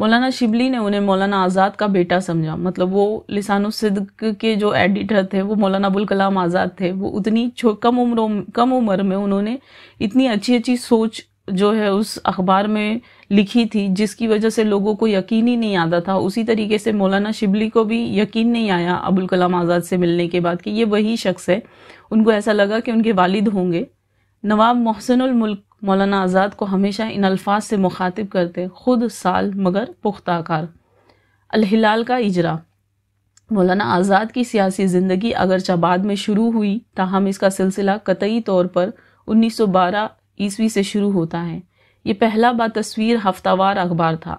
مولانا شبلی نے انہیں مولانا آزاد کا بیٹا سمجھا. مطلب وہ لسان الصدق کے جو ایڈیٹر تھے وہ مولانا ابوالکلام آزاد تھے. وہ اتنی کم عمر میں انہوں نے اتنی اچھی سوچ جو ہے اس اخبار میں لکھی تھی جس کی وجہ سے لوگوں کو یقین ہی نہیں آتا تھا. اسی طریقے سے مولانا شبلی کو بھی یقین نہیں آیا ابوالکلام آزاد سے ملنے کے بعد کہ یہ وہی شخص ہے. ان کو ایسا لگا کہ ان کے والد ہوں گے. نواب محسن الملک مولانا آزاد کو ہمیشہ ان الفاظ سے مخاطب کرتے: خود سال مگر پختہ کار. الہلال کا اجرا. مولانا آزاد کی سیاسی زندگی اگرچہ بعد میں شروع ہوئی تاہم اس کا سلسلہ قطعی طور پر 1912 عیسوی سے شروع ہوتا ہے. یہ پہلا باتصویر ہفتہ وار اخبار تھا.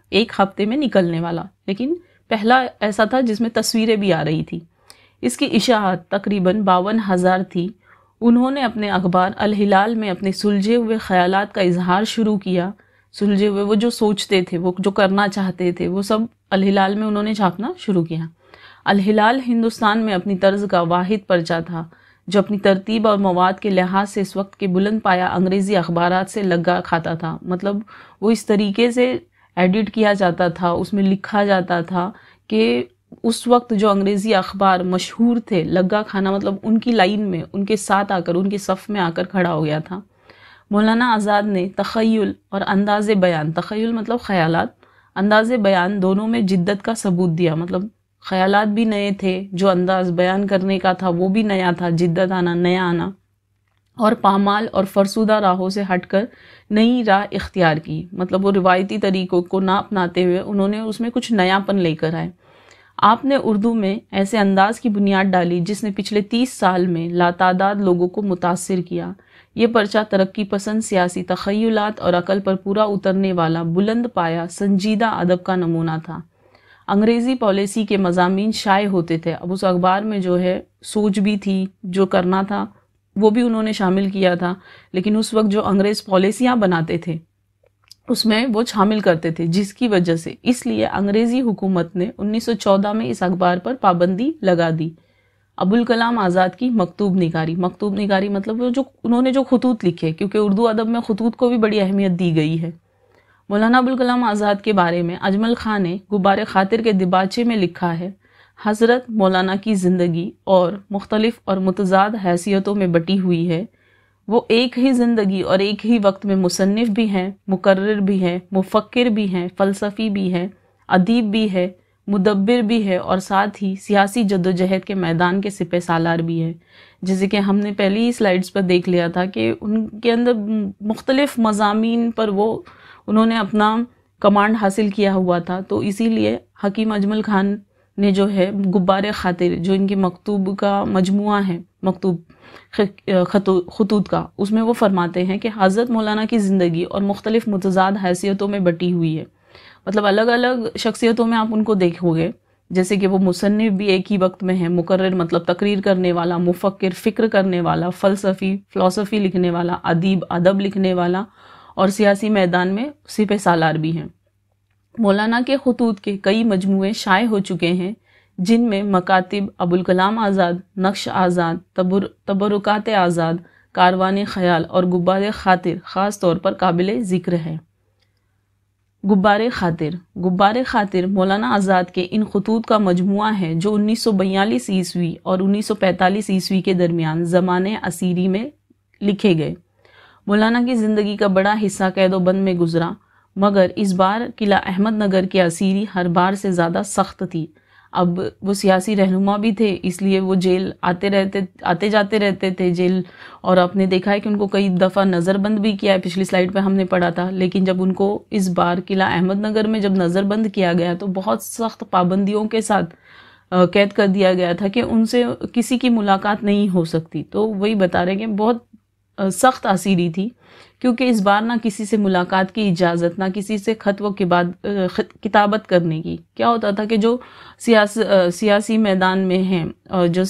ایک ہفتے میں نکلنے والا، لیکن پہلا ایسا تھا جس میں تصویریں بھی آ رہی تھی. اس کی اشاعت تقریباً 52,000 تھی. انہوں نے اپنے اخبار الہلال میں اپنے سلجھے ہوئے خیالات کا اظہار شروع کیا. سلجھے ہوئے وہ جو سوچتے تھے، وہ جو کرنا چاہتے تھے، وہ سب الہلال میں انہوں نے چھاپنا شروع کیا. الہلال ہندوستان میں اپنی طرز کا واحد پرچہ تھا جو اپنی ترتیب اور مواد کے لحاظ سے اس وقت کے بلند پایہ انگریزی اخبارات سے لگا کھاتا تھا. مطلب وہ اس طریقے سے ایڈٹ کیا جاتا تھا، اس میں لکھا جاتا تھا کہ اس وقت جو انگریزی اخبار مشہور تھے، لگا کھانا مطلب ان کی لائن میں، ان کے ساتھ آ کر، ان کے صف میں آ کر کھڑا ہو گیا تھا. مولانا آزاد نے تخیل اور انداز بیان، تخیل مطلب خیالات، انداز بیان دونوں میں جدت کا ثبوت دیا. مطلب خیالات بھی نئے تھے، جو انداز بیان کرنے کا تھا وہ بھی نیا تھا، جدت آنا، نیا آنا، اور پامال اور فرسودہ راہوں سے ہٹ کر نئی راہ اختیار کی. مطلب وہ روایتی طریقوں کو نہ اپناتے ہوئے انہوں نے اس میں کچھ نیا پن لے کر آئے. آپ نے اردو میں ایسے انداز کی بنیاد ڈالی جس نے پچھلے 30 سال میں لاتعداد لوگوں کو متاثر کیا. یہ پرچہ ترقی پسند سیاسی تخیلات اور عقل پر پورا اترنے والا بلند پایہ سنجیدہ ادب کا نمونہ تھا. انگریزی پالیسی کے مضامین شائع ہوتے تھے. اب اس اخبار میں جو ہے سوچ بھی تھی، جو کرنا تھا وہ بھی انہوں نے شامل کیا تھا، لیکن اس وقت جو انگریز پالیسیاں بناتے تھے اس میں وہ شامل کرتے تھے، جس کی وجہ سے اس لیے انگریزی حکومت نے 1914 میں اس اخبار پر پابندی لگا دی. ابوالکلام آزاد کی مکتوب نگاری. مکتوب نگاری مطلب وہ جو انہوں نے جو خطوط لکھے، کیونکہ اردو ادب میں خطوط کو بھی بڑی اہمیت دی گئی ہے. مولانا ابوالکلام آزاد کے بارے میں اجمل خان نے غبار خاطر کے دباچے میں لکھا ہے: حضرت مولانا کی زندگی اور مختلف اور متضاد حیثیتوں میں بٹی ہوئی ہے. وہ ایک ہی زندگی اور ایک ہی وقت میں مصنف بھی ہیں، مقرر بھی ہیں، مفکر بھی ہیں، فلسفی بھی ہیں، ادیب بھی ہے، مدبر بھی ہے، اور ساتھ ہی سیاسی جدوجہد کے میدان کے سپہ سالار بھی ہے. جیسے کہ ہم نے پہلی ہی سلائیڈز پر دیکھ لیا تھا کہ ان کے اندر مختلف مضامین پر انہوں نے اپنا کمانڈ حاصل کیا ہوا تھا. تو اسی لیے حکیم اجمل خان نے جو ہے غبار خاطر، جو ان کے مکتوب کا مجموعہ ہے، مکتوب خطوط کا، اس میں وہ فرماتے ہیں کہ حضرت مولانا کی زندگی اور مختلف متضاد حیثیتوں میں بٹی ہوئی ہے. مطلب الگ الگ شخصیتوں میں آپ ان کو دیکھو گے، جیسے کہ وہ مصنف بھی ایک ہی وقت میں ہے، مقرر مطلب تقریر کرنے والا، مفکر فکر کرنے والا، فلسفی لکھنے والا، ادیب ادب لکھنے والا، اور سیاسی میدان میں سپہ سالار بھی ہیں. مولانا کے خطوط کے کئی مجموعے شائع ہو چکے ہیں، جن میں مکاتب ابوالکلام آزاد، نقش آزاد، تبرکات آزاد، کاروان خیال اور غبار خاطر خاص طور پر قابل ذکر ہے. غبار خاطر مولانا آزاد کے ان خطوط کا مجموعہ ہے جو 1942 عیسوی اور 1945 عیسوی کے درمیان زمانۂ اسیری میں لکھے گئے. مولانا کی زندگی کا بڑا حصہ قید و بند میں گزرا، مگر اس بار قلعہ احمد نگر کی اسیری ہر بار سے زیادہ سخت تھی. اب وہ سیاسی رہنما بھی تھے، اس لیے وہ جیل آتے جاتے رہتے تھے جیل، اور آپ نے دیکھا ہے کہ ان کو کئی دفعہ نظر بند بھی کیا ہے. پچھلی سلائیڈ پہ ہم نے پڑھا تھا. لیکن جب ان کو اس بار قلعہ احمد نگر میں جب نظر بند کیا گیا تو بہت سخت پابندیوں کے ساتھ قید کر دیا گیا تھا کہ ان سے کسی کی ملاقات نہیں ہو سکتی. تو وہی بتا رہے ہیں کہ بہت سخت اسیری تھی، کیونکہ اس بار نہ کسی سے ملاقات کی اجازت، نہ کسی سے خط و کتابت کرنے کی. کیا ہوتا تھا کہ جو سیاسی میدان میں ہیں، جو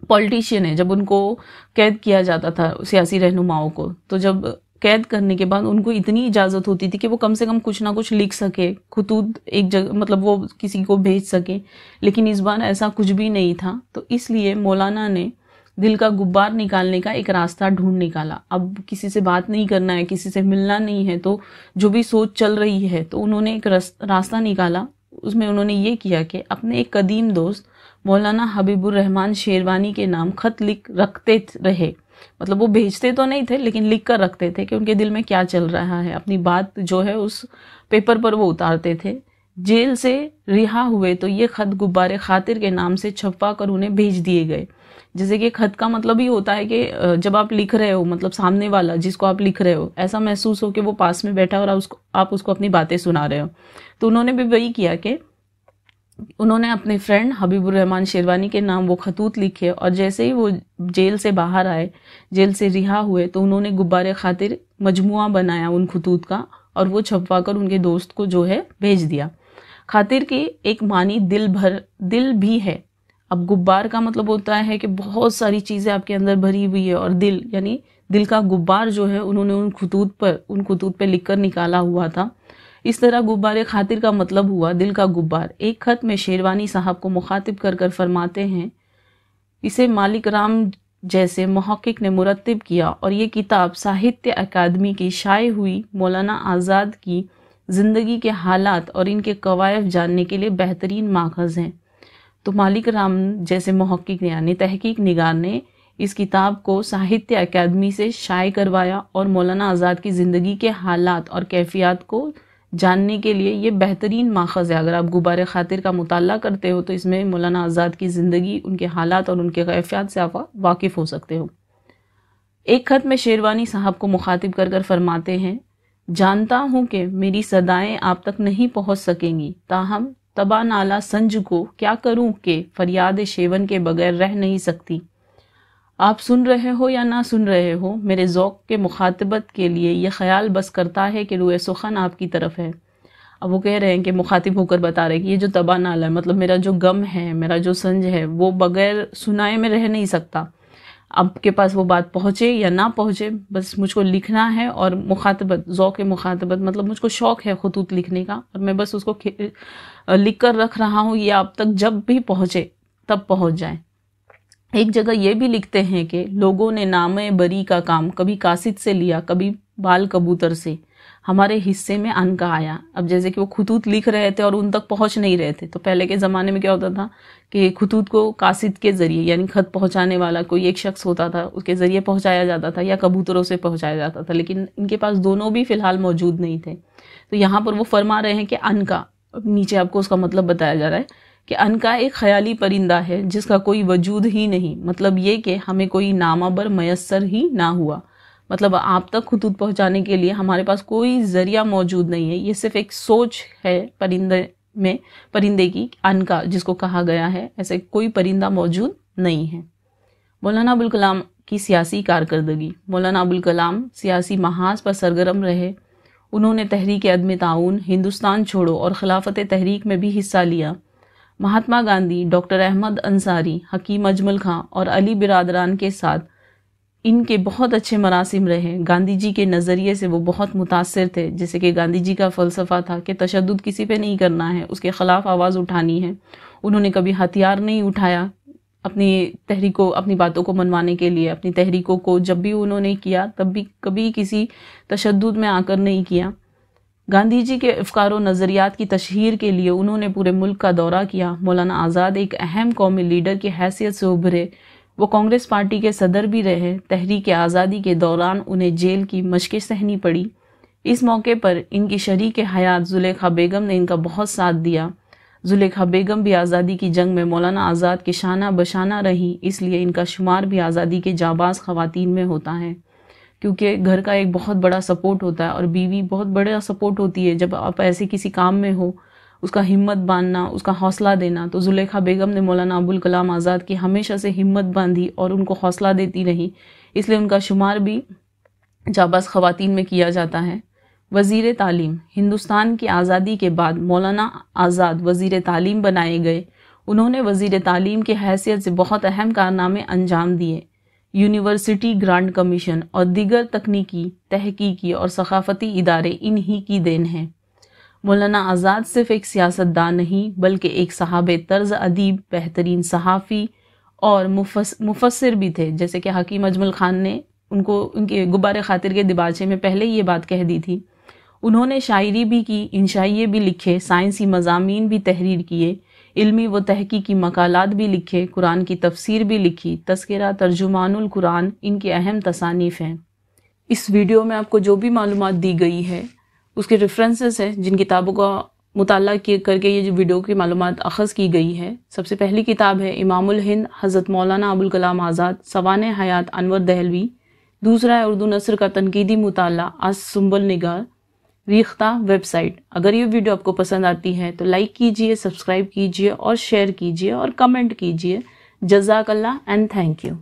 پولیٹیشین ہیں، جب ان کو قید کیا جاتا تھا سیاسی رہنماؤں کو، تو جب قید کرنے کے بعد ان کو اتنی اجازت ہوتی تھی کہ وہ کم سے کم کچھ نہ کچھ لکھ سکے، خطوط ایک جگہ مطلب وہ کسی کو بھیج سکے. لیکن اس بار ایسا کچھ بھی نہیں تھا. تو اس لیے مولانا نے دل کا غبار نکالنے کا ایک راستہ ڈھونڈ نکالا. اب کسی سے بات نہیں کرنا ہے, کسی سے ملنا نہیں ہے, تو جو بھی سوچ چل رہی ہے تو انہوں نے ایک راستہ نکالا. اس میں انہوں نے یہ کیا کہ اپنے ایک قدیم دوست مولانا حبیب الرحمن شیروانی کے نام خط لکھ رکھتے رہے. مطلب وہ بھیجتے تو نہیں تھے لیکن لکھ کر رکھتے تھے کہ ان کے دل میں کیا چل رہا ہے. اپنی بات جو ہے اس پیپر پر وہ اتارتے تھے. جیل سے رہا ہوئے تو یہ خط غبار خاطر کے نام سے چھپوا کر انہیں بھیج دیے گئے. جیسے کہ خط کا مطلب یہ ہوتا ہے کہ جب آپ لکھ رہے ہو, مطلب سامنے والا جس کو آپ لکھ رہے ہو ایسا محسوس ہو کہ وہ پاس میں بیٹھا اور آپ اس کو اپنی باتیں سنا رہے ہو. تو انہوں نے بھی وہی کیا کہ انہوں نے اپنے فرینڈ حبیب الرحمن شیروانی کے نام وہ خطوط لکھے, اور جیسے ہی وہ جیل سے باہر آئے, جیل سے رہا ہوئے, تو انہوں نے غبار خاطر مجموعہ بنایا ان خطوط کا اور وہ چھپوا کر ان کے دوست کو جو ہے بھیج دیا. خاطر کی ایک معنی دل بھی ہے. اب غبار کا مطلب ہوتا ہے کہ بہت ساری چیزیں آپ کے اندر بھری ہوئی ہے, اور دل یعنی دل کا غبار جو ہے انہوں نے ان خطوط پہ لکھ کر نکالا ہوا تھا. اس طرح غبار خاطر کا مطلب ہوا دل کا غبار. ایک خط میں شیروانی صاحب کو مخاطب کر فرماتے ہیں, اسے مالک رام جیسے محقق نے مرتب کیا, اور یہ کتاب ساہتیہ اکادمی کی شائع ہوئی مولانا آزاد کی زندگی کے حالات اور ان کے کوائف جاننے کے لیے بہترین ماخذ ہیں. تو مالک رام جیسے محقق یعنی تحقیق نگار نے اس کتاب کو ساہتیہ اکادمی سے شائع کروایا, اور مولانا آزاد کی زندگی کے حالات اور کیفیات کو جاننے کے لیے یہ بہترین ماخذ ہے. اگر آپ غبار خاطر کا مطالعہ کرتے ہو تو اس میں مولانا آزاد کی زندگی, ان کے حالات اور ان کے کیفیات سے آپ واقف ہو سکتے ہو. ایک خط میں شیروانی صاحب کو مخاطب کر فرماتے ہیں, جانتا ہوں کہ میری صدائیں آپ تک نہیں پہنچ سکیں گی, تاہم تبا نالا سنج کو کیا کروں کہ فریاد شیون کے بغیر رہ نہیں سکتی. آپ سن رہے ہو یا نہ سن رہے ہو, میرے ذوق کے مخاطبت کے لیے یہ خیال بس کرتا ہے کہ روئے سخن آپ کی طرف ہے. اب وہ کہہ رہے ہیں کہ مخاطب ہو کر بتا رہے کہ یہ جو تبا نالا ہے, مطلب میرا جو غم ہے, میرا جو سنج ہے, وہ بغیر سنائے میں رہ نہیں سکتا. آپ کے پاس وہ بات پہنچے یا نہ پہنچے, بس مجھ کو لکھنا ہے. اور مخاطبت, ذوق مخاطبت مطلب مجھ کو شوق ہے خطوط لکھنے کا, اور میں بس اس کو لکھ کر رکھ رہا ہوں, یہ آپ تک جب بھی پہنچے تب پہنچ جائیں. ایک جگہ یہ بھی لکھتے ہیں کہ لوگوں نے نام بری کا کام کبھی قاصد سے لیا, کبھی بال کبوتر سے, ہمارے حصے میں ان کا آیا. اب جیسے کہ وہ خطوط لکھ رہے تھے اور ان تک پہنچ نہیں رہے تھے, تو پہلے کے زمانے میں کیا ہوتا تھا کہ خطوط کو قاصد کے ذریعے یعنی خط پہنچانے والا کوئی ایک شخص ہوتا تھا, اس کے ذریعے پہنچایا جاتا تھا, یا کبوتروں سے پہنچایا جاتا تھا, لیکن ان کے پاس دونوں بھی فی الحال موجود نہیں تھے. تو یہاں پر وہ فرما رہے ہیں کہ ان کا, نیچے آپ کو اس کا مطلب بتایا جا رہا ہے کہ ان کا ایک خیالی پرندہ ہے جس کا کوئی وجود ہی نہیں. مطلب یہ کہ ہمیں کوئی نامہ بر میسر ہی نہ ہوا, مطلب آپ تک خطوط پہنچانے کے لیے ہمارے پاس کوئی ذریعہ موجود نہیں ہے. یہ صرف ایک سوچ ہے پرندے کی, ان کا جس کو کہا گیا ہے, ایسے کوئی پرندہ موجود نہیں ہے. مولانا ابوالکلام کی سیاسی کارکردگی. مولانا ابوالکلام سیاسی محاذ پر سرگرم رہے. انہوں نے تحریک عدم تعاون, ہندوستان چھوڑو اور خلافت تحریک میں بھی حصہ لیا. مہاتما گاندھی, ڈاکٹر احمد انصاری, حکیم اجمل خان اور علی برادران کے ساتھ ان کے بہت اچھے مراسم رہے. گاندھی جی کے نظریے سے وہ بہت متاثر تھے, جیسے کہ گاندھی جی کا فلسفہ تھا کہ تشدد کسی پہ نہیں کرنا ہے, اس کے خلاف آواز اٹھانی ہے. انہوں نے کبھی ہتھیار نہیں اٹھایا اپنی باتوں کو منوانے کے لیے. اپنی تحریکوں کو جب بھی انہوں نے کیا تب بھی کبھی کسی تشدد میں آ کر نہیں کیا. گاندھی جی کے افکار و نظریات کی تشہیر کے لیے انہوں نے پورے ملک کا دورہ کیا. مولانا آزاد ایک اہم قومی لیڈر کی حیثیت سے ابھرے. وہ کانگریس پارٹی کے صدر بھی رہے. تحریک آزادی کے دوران انہیں جیل کی مشقیں سہنی پڑی. اس موقع پر ان کی شریک حیات زلیخا بیگم نے ان کا بہت ساتھ دیا. زلیخا بیگم بھی آزادی کی جنگ میں مولانا آزاد کے شانہ بشانہ رہی, اس لیے ان کا شمار بھی آزادی کے جانباز خواتین میں ہوتا ہے. کیونکہ گھر کا ایک بہت بڑا سپورٹ ہوتا ہے, اور بیوی بہت بڑا سپورٹ ہوتی ہے. جب آپ ایسے کسی کام میں ہو, اس کا ہمت باندھنا, اس کا حوصلہ دینا. تو زلیخا بیگم نے مولانا ابوالکلام آزاد کی ہمیشہ سے ہمت باندھی اور ان کو حوصلہ دیتی رہی, اس لیے ان کا شمار بھی جانباز خواتین میں کیا جاتا ہے. وزیر تعلیم. ہندوستان کی آزادی کے بعد مولانا آزاد وزیر تعلیم بنائے گئے. انہوں نے وزیر تعلیم کی حیثیت سے بہت اہم کارنامے انجام دیے. یونیورسٹی گرانٹ کمیشن اور دیگر تکنیکی, تحقیقی اور ثقافتی ادارے انہی کی دین ہیں. مولانا آزاد صرف ایک سیاستدان نہیں بلکہ ایک صاحب طرز ادیب, بہترین صحافی اور مفسر بھی تھے، جیسے کہ حکیم اجمل خان نے ان کو ان کے غبار خاطر کے دیباچے میں پہلے یہ بات کہہ دی تھی۔ انہوں نے شاعری بھی کی، انشائیے بھی لکھے، سائنسی مضامین بھی تحریر کیے، علمی و تحقیقی مقالات بھی لکھے، قرآن کی تفسیر بھی لکھی۔ تذکرہ ترجمان القرآن ان کی اہم تصانیف ہیں۔ اس ویڈیو میں آپ کو جو بھی معلومات دی گئی ہے اس کے ریفرنسز ہیں جن کتابوں کا مطالعہ کر کے یہ جو ویڈیو کی معلومات اخذ کی گئی ہے۔ سب سے پہلی کتاب ہے امام الہند حضرت مولانا ابوالکلام آزاد سوانح حیات انور دہلوی۔ دوسرا ہے اردو نثر کا تنقیدی مطالعہ از سنبل نگار ریختہ ویب سائٹ۔ اگر یہ ویڈیو آپ کو پسند آتی ہے تو لائک کیجئے، سبسکرائب کیجئے اور شیئر کیجئے اور کمنٹ کیجئے۔ جزاک اللہ اینڈ تھینک یو۔